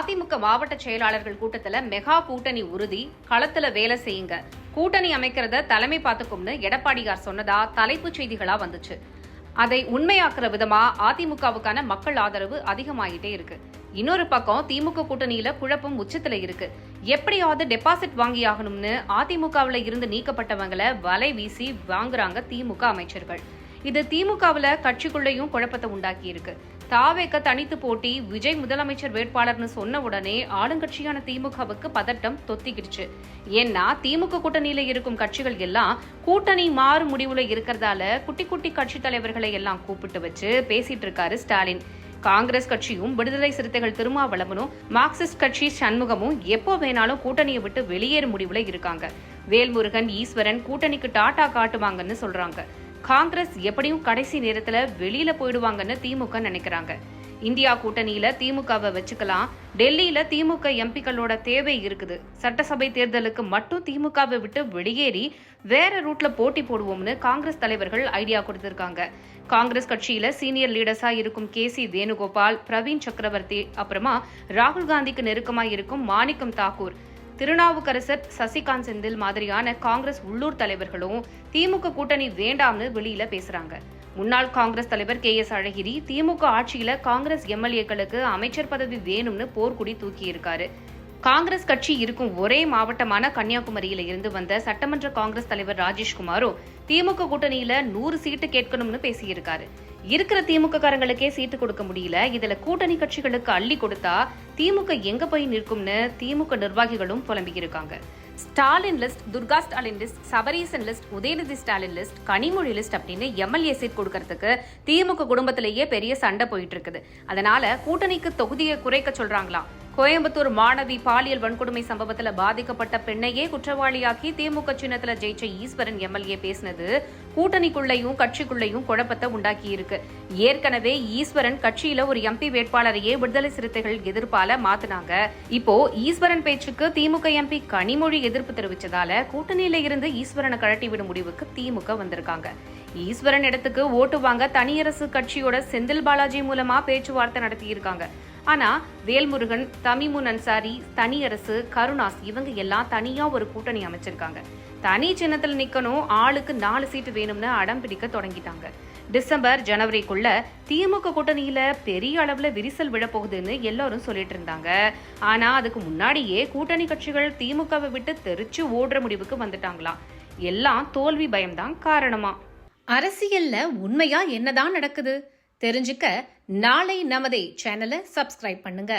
அதிமுக மாவட்ட செயலாளர்கள் கூட்டத்துல மெகா கூட்டணி உறுதி, களத்துல வேலை செய்யுங்க, கூட்டணி அமைக்கிறத தலைமை பார்த்துக்கும்னு எடப்பாடியார் சொன்னதா தலைப்புச் செய்திகளா வந்துச்சு. அதை உண்மையாக்குற விதமா அதிமுகவுக்கான மக்கள் ஆதரவு அதிகமாயிட்டே இருக்கு. இன்னொரு பக்கம் திமுக கூட்டணியில குழப்பம் உச்சத்துல இருக்கு. எப்படியாவது டெபாசிட் வாங்கி ஆகணும்னு அதிமுகவுல இருந்து நீக்கப்பட்டவங்களை வலை வீசி வாங்குறாங்க திமுக அமைச்சர்கள். இது திமுகவுல கட்சிக்குள்ளேயும் குழப்பத்தை உண்டாக்கி இருக்கு. தாவேக்க தனித்து போட்டி விஜய் முதலமைச்சர் வேட்பாளர்னு சொன்ன உடனே ஆளுங்கட்சியான திமுகவுக்கு பதட்டம் தொத்திக்கிடுச்சு. ஏன்னா திமுக கூட்டணியில இருக்கும் கட்சிகள் எல்லாம் கூட்டணி மாறு முடிவுல இருக்கிறதால குட்டி குட்டி கட்சி தலைவர்களை எல்லாம் கூப்பிட்டு வச்சு பேசிட்டு இருக்காரு ஸ்டாலின். காங்கிரஸ் கட்சியும் விடுதலை சிறுத்தைகள் திருமாவளவனும் மார்க்சிஸ்ட் கட்சி சண்முகமும் எப்போ வேணாலும் கூட்டணியை விட்டு வெளியேறும் முடிவுல இருக்காங்க. வேல்முருகன், ஈஸ்வரன் கூட்டணிக்கு டாட்டா காட்டுவாங்கன்னு சொல்றாங்க. காங்கிரஸ் எப்படியும் கடைசி நேரத்துல வெளியில போயிடுவாங்கன்னு திமுக நினைக்கிறாங்க. இந்தியா கூட்டணியில திமுகவை வச்சுக்கலாம். டெல்லியில திமுக எம்பிக்களோட தேவை இருக்குது. சட்டசபை தேர்தலுக்கு மட்டும் திமுகவை விட்டு வெளியேறி வேற ரூட்ல போட்டி போடுவோம்னு காங்கிரஸ் தலைவர்கள் ஐடியா கொடுத்திருக்காங்க. காங்கிரஸ் கட்சியில சீனியர் லீடர்ஸா இருக்கும் KC வேணுகோபால், பிரவீன் சக்கரவர்த்தி, அப்புறமா ராகுல் காந்திக்கு நெருக்கமா இருக்கும் மாணிக்கம் தாக்கூர், திருநாவுக்கரசர், சசிகாந்த் செந்தில் மாதிரியான காங்கிரஸ் உள்ளூர் தலைவர்களும் திமுக கூட்டணி வேண்டாம்னு வெளியில பேசுறாங்க. முன்னாள் காங்கிரஸ் தலைவர் KS அழகிரி திமுக ஆட்சியில காங்கிரஸ் MLA-க்களுக்கு அமைச்சர் பதவி வேணும்னு போர்க்குடி தூக்கி இருக்காரு. காங்கிரஸ் கட்சி இருக்கும் ஒரே மாவட்டமான கன்னியாகுமரியில இருந்து வந்த சட்டமன்ற காங்கிரஸ் தலைவர் ராஜேஷ்குமாரும் திமுக கூட்டணியில 100 சீட்டு கேட்கணும்னு பேசியிருக்காரு. இருக்கிற திமுக காரங்களுக்கே சீட்டு கொடுக்க முடியல, இதுல கூட்டணி கட்சிகளுக்கு அள்ளி கொடுத்தா திமுக எங்க போய் நிற்கும்னு திமுக நிர்வாகிகளும் புலம்பி இருக்காங்க. Stalin list, Durga Stalin list, Sabareesan list, Udhayanidhi Stalin list, Kanimozhi list அப்படின்னு MLA சீட் கொடுக்கறதுக்கு திமுக குடும்பத்திலேயே பெரிய சண்டை போயிட்டு இருக்குது. அதனால கூட்டணிக்கு தொகுதியை குறைக்க சொல்றாங்களாம். கோயம்புத்தூர் மாணவி பாலியல் வன்கொடுமை சம்பவத்துல பாதிக்கப்பட்ட பெண்ணையே குற்றவாளியாக்கி திமுக சின்னத்துல ஜெயிச்ச ஈஸ்வரன் MLA பேசினது கூட்டணிக்குள்ளையும் கட்சிக்குள்ளையும் குழப்பத்தை உண்டாக்கி இருக்கு. ஏற்கனவே ஈஸ்வரன் கட்சியில ஒரு MP வேட்பாளரையே விடுதலை சிறுத்தைகள் எதிர்ப்பால மாத்தினாங்க. இப்போ ஈஸ்வரன் பேச்சுக்கு திமுக MP கனிமொழி எதிர்ப்பு தெரிவிச்சதால கூட்டணியில இருந்து ஈஸ்வரனை கழட்டி விடும் முடிவுக்கு திமுக வந்திருக்காங்க. ஈஸ்வரன் இடத்துக்கு ஓட்டு வாங்க தனியரசு கட்சியோட செந்தில் பாலாஜி மூலமா பேச்சுவார்த்தை நடத்தியிருக்காங்க. ஆனா வேல்முருகன், தமிமுன் அன்சாரி, தனியரசு, கருணாஸ் இவங்க எல்லாம் தனியா ஒரு கூட்டணி அமைச்சிருக்காங்க. தனி சின்னத்துல நிக்கணும், ஆளுக்கு 4 சீட்டு வேணும்னு அடம் பிடிக்க தொடங்கிட்டாங்க. டிசம்பர், ஜனவரிக்குள்ள திமுக கூட்டணியில பெரிய அளவுல விரிசல் விழப்போகுதுன்னு எல்லாரும் சொல்லிட்டு இருந்தாங்க. ஆனா அதுக்கு முன்னாடியே கூட்டணி கட்சிகள் திமுகவை விட்டு தெரிச்சு ஓடுற முடிவுக்கு வந்துட்டாங்களாம். எல்லாம் தோல்வி பயம்தான் காரணமா. அரசியல்ல உண்மையா என்னதான் நடக்குது தெரிஞ்சுக்க நாளை நமதே சேனலை சப்ஸ்கிரைப் பண்ணுங்க.